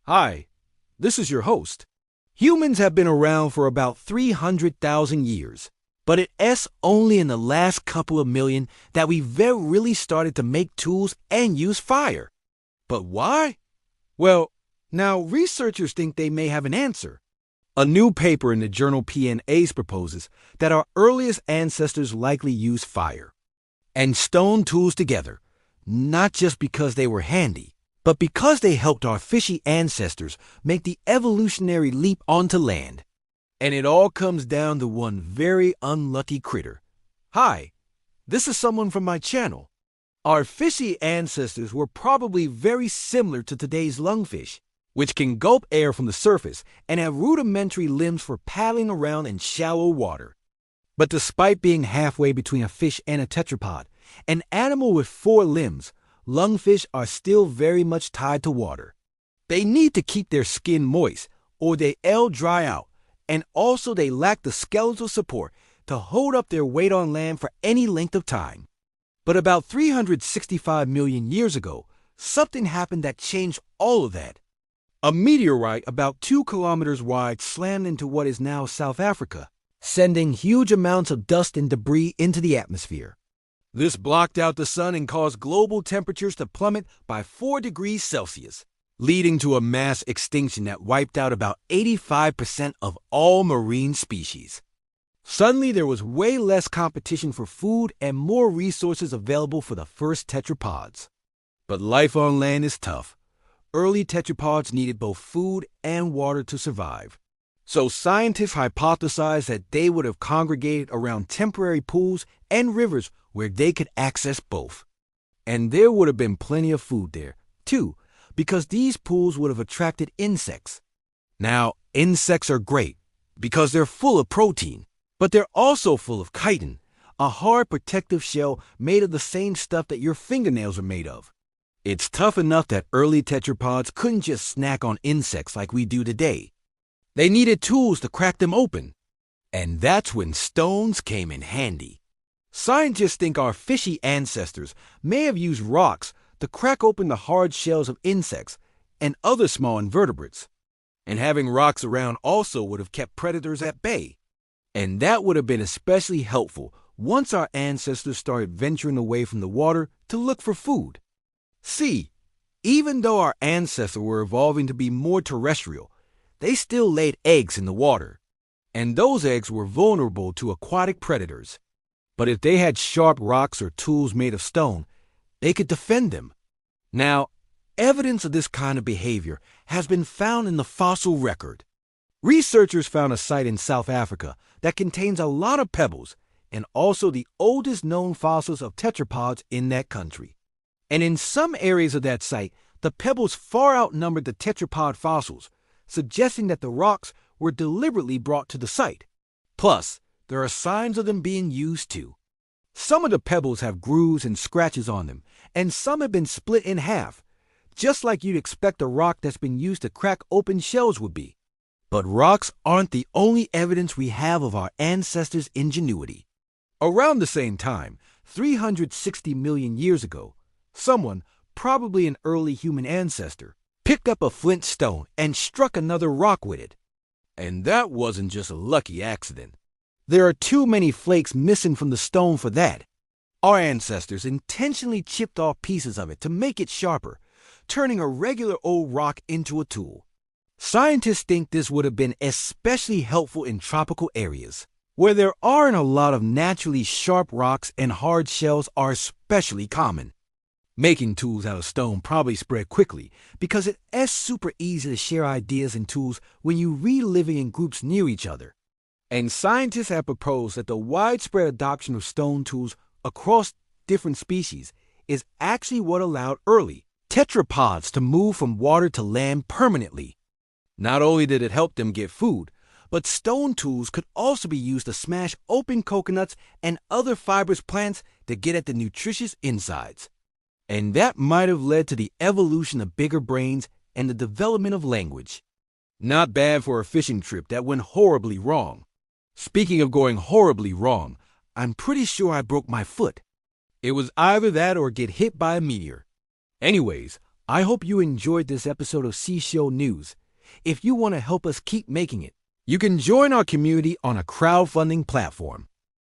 Hi, this is your host. Humans have been around for about 300,000 years, but it's only in the last couple of million that we really started to make tools and use fire. But why? Well, now researchers think they may have an answer. A new paper in the journal PNAS proposes that our earliest ancestors likely used fire and stone tools together, not just because they were handy, but because they helped our fishy ancestors make the evolutionary leap onto land. And it all comes down to one very unlucky critter. Hi, this is someone from my channel. Our fishy ancestors were probably very similar to today's lungfish, which can gulp air from the surface and have rudimentary limbs for paddling around in shallow water. But despite being halfway between a fish and a tetrapod, an animal with 4 limbs, lungfish are still very much tied to water. They need to keep their skin moist or they'll dry out, and also they lack the skeletal support to hold up their weight on land for any length of time. But about 365 million years ago, something happened that changed all of that. A meteorite about 2 kilometers wide slammed into what is now South Africa, sending huge amounts of dust and debris into the atmosphere. This blocked out the sun and caused global temperatures to plummet by 4 degrees Celsius, leading to a mass extinction that wiped out about 85% of all marine species. Suddenly, there was way less competition for food and more resources available for the first tetrapods. But life on land is tough. Early tetrapods needed both food and water to survive. So scientists hypothesized that they would have congregated around temporary pools and rivers where they could access both. And there would have been plenty of food there, too, because these pools would have attracted insects. Now, insects are great because they're full of protein, but they're also full of chitin, a hard protective shell made of the same stuff that your fingernails are made of. It's tough enough that early tetrapods couldn't just snack on insects like we do today. They needed tools to crack them open. And that's when stones came in handy. Scientists think our fishy ancestors may have used rocks to crack open the hard shells of insects and other small invertebrates. And having rocks around also would have kept predators at bay. And that would have been especially helpful once our ancestors started venturing away from the water to look for food. See, even though our ancestors were evolving to be more terrestrial, they still laid eggs in the water, and those eggs were vulnerable to aquatic predators. But if they had sharp rocks or tools made of stone, they could defend them. Now, evidence of this kind of behavior has been found in the fossil record. Researchers found a site in South Africa that contains a lot of pebbles and also the oldest known fossils of tetrapods in that country. And in some areas of that site, the pebbles far outnumbered the tetrapod fossils, suggesting that the rocks were deliberately brought to the site. Plus, there are signs of them being used too. Some of the pebbles have grooves and scratches on them, and some have been split in half, just like you'd expect a rock that's been used to crack open shells would be. But rocks aren't the only evidence we have of our ancestors' ingenuity. Around the same time, 360 million years ago, someone, probably an early human ancestor, picked up a flint stone and struck another rock with it. And that wasn't just a lucky accident. There are too many flakes missing from the stone for that. Our ancestors intentionally chipped off pieces of it to make it sharper, turning a regular old rock into a tool. Scientists think this would have been especially helpful in tropical areas, where there aren't a lot of naturally sharp rocks and hard shells are especially common. Making tools out of stone probably spread quickly because it's super easy to share ideas and tools when you read living in groups near each other. And scientists have proposed that the widespread adoption of stone tools across different species is actually what allowed early tetrapods to move from water to land permanently. Not only did it help them get food, but stone tools could also be used to smash open coconuts and other fibrous plants to get at the nutritious insides. And that might have led to the evolution of bigger brains and the development of language. Not bad for a fishing trip that went horribly wrong. Speaking of going horribly wrong, I'm pretty sure I broke my foot. It was either that or get hit by a meteor. Anyways, I hope you enjoyed this episode of Seashell News. If you want to help us keep making it, you can join our community on a crowdfunding platform.